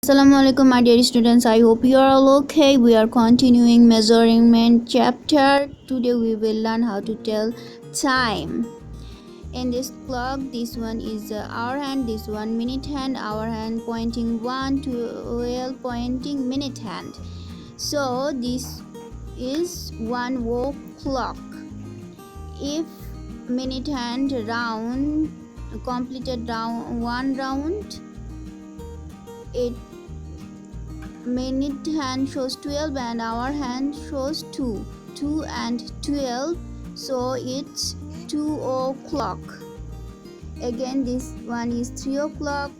Assalamu alaikum my dear students, I hope you are all okay. We are continuing measurement chapter. Today we will learn how to tell time. In this clock, this one is hour hand, this one minute hand, hour hand pointing 1, 12 pointing minute hand. So this is 1 o'clock. If minute hand round completed one round, it minute hand shows 12 and hour hand shows 2 and 12, so it's 2 o'clock. Again this one is 3 o'clock,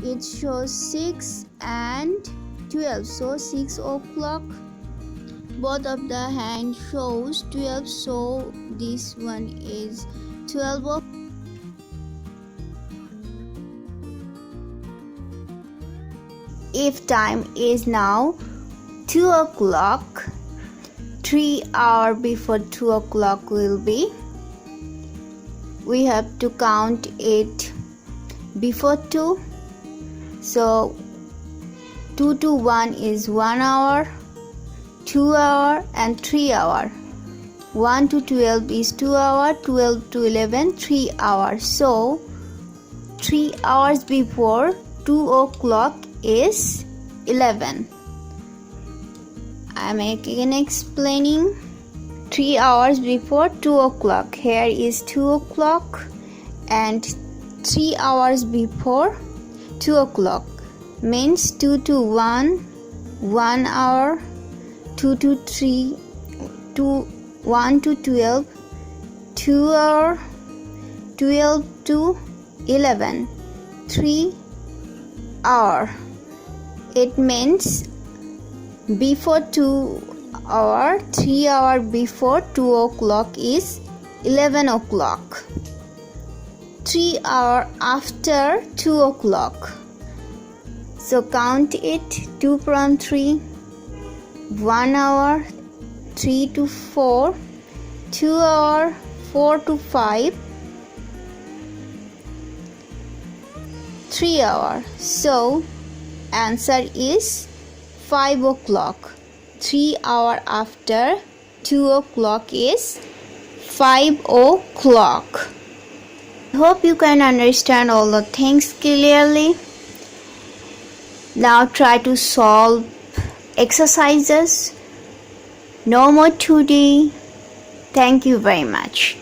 it shows 6 and 12, so 6 o'clock. Both of the hand shows 12, so this one is 12 o'clock. If time is now 2 o'clock, 3 hours before 2 o'clock will be, we have to count it before 2. So 2 to 1 is 1 hour, 2 hour and 3 hour. 1 to 12 is 2 hour, 12 to 11 3 hours. So 3 hours before 2 o'clock is 11. I am again explaining. 3 hours before 2 o'clock. Here is 2 o'clock and 3 hours before 2 o'clock means 2 to 1, 1 hour, 2 to 3, 1 to 12, 2 hour, 12 to 11, 3 hour. It means before 2 hour, 3 hour before 2 o'clock is 11 o'clock. 3 hour after 2 o'clock. So count it, 2 from 3, 1 hour, 3 to 4, 2 hour, 4 to 5, 3 hour. So answer is 5 o'clock. 3 hours after 2 o'clock is 5 o'clock. I hope you can understand all the things clearly. Now try to solve exercises. No more 2D. Thank you very much.